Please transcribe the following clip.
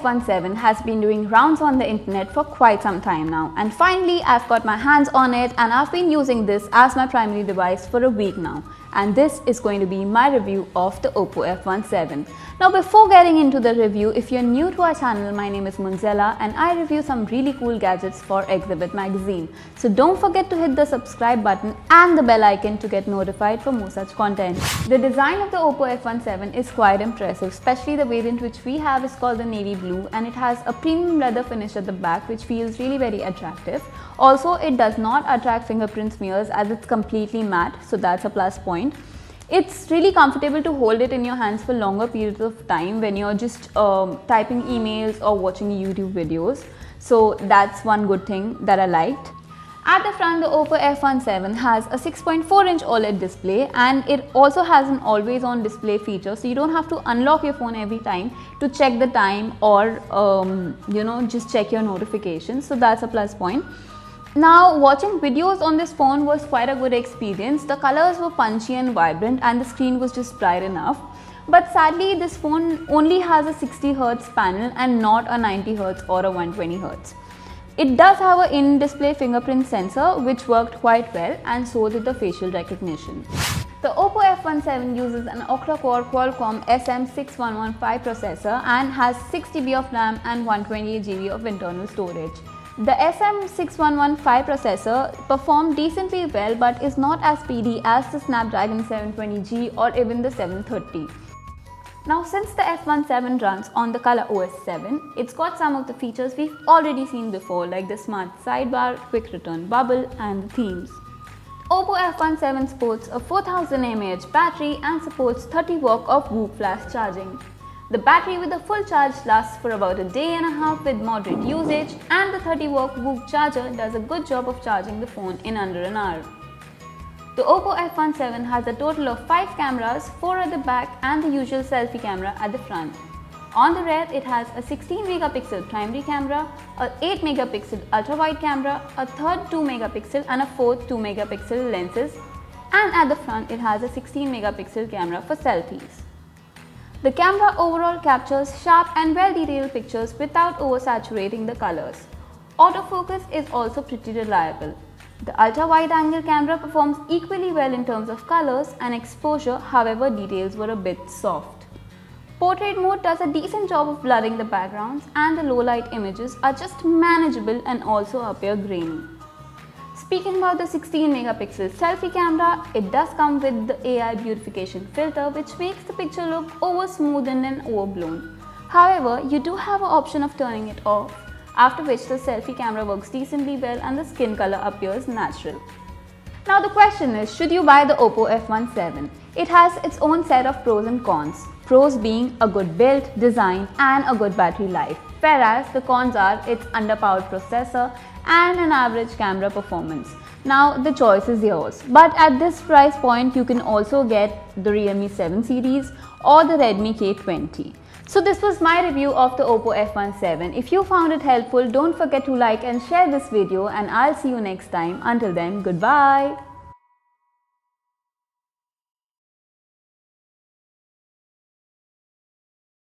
F17 has been doing rounds on the internet for quite some time now, and finally I've got my hands on it and I've been using this as my primary device for a week now. And this is going to be my review of the Oppo F17. Now before getting into the review, if you're new to our channel, my name is Munzela and I review some really cool gadgets for Exhibit magazine. So don't forget to hit the subscribe button and the bell icon to get notified for more such content. The design of the Oppo F17 is quite impressive, especially the variant which we have is called the navy blue, and it has a premium leather finish at the back which feels really very attractive. Also, it does not attract fingerprint smears as it's completely matte, so that's a plus point. It's really comfortable to hold it in your hands for longer periods of time when you're just typing emails or watching YouTube videos. So that's one good thing that I liked. At the front, the Oppo F17 has a 6.4-inch OLED display, and it also has an always-on display feature, so you don't have to unlock your phone every time to check the time or just check your notifications. So that's a plus point. Now, watching videos on this phone was quite a good experience. The colors were punchy and vibrant and the screen was just bright enough. But sadly, this phone only has a 60Hz panel and not a 90Hz or a 120Hz. It does have an in-display fingerprint sensor which worked quite well, and so did the facial recognition. The Oppo F17 uses an Octa-core Qualcomm SM6115 processor and has 6GB of RAM and 128GB of internal storage. The SM6115 processor performed decently well but is not as speedy as the Snapdragon 720G or even the 730. Now, since the F17 runs on the ColorOS 7, it's got some of the features we've already seen before, like the smart sidebar, quick return bubble and the themes. Oppo F17 sports a 4000 mAh battery and supports 30 watts of Whoop flash charging. The battery with a full charge lasts for about a day and a half with moderate usage, and the 30-watt Whoop charger does a good job of charging the phone in under an hour. The Oppo F17 has a total of 5 cameras, 4 at the back and the usual selfie camera at the front. On the rear, it has a 16-megapixel primary camera, a 8-megapixel ultra-wide camera, a third 2-megapixel and a fourth 2-megapixel lenses, and at the front it has a 16-megapixel camera for selfies. The camera overall captures sharp and well-detailed pictures without oversaturating the colors. Autofocus is also pretty reliable. The ultra-wide-angle camera performs equally well in terms of colors and exposure, however details were a bit soft. Portrait mode does a decent job of blurring the backgrounds, and the low-light images are just manageable and also appear grainy. Speaking about the 16-megapixel selfie camera, it does come with the AI beautification filter which makes the picture look over-smoothened and overblown. However, you do have an option of turning it off, after which the selfie camera works decently well and the skin color appears natural. Now the question is, should you buy the Oppo F17? It has its own set of pros and cons. Pros being a good build, design and a good battery life, whereas the cons are its underpowered processor and an average camera performance. Now the choice is yours, but at this price point you can also get the Realme 7 series or the Redmi K20. So this was my review of the Oppo F17. If you found it helpful, don't forget to like and share this video, and I'll see you next time. Until then, goodbye.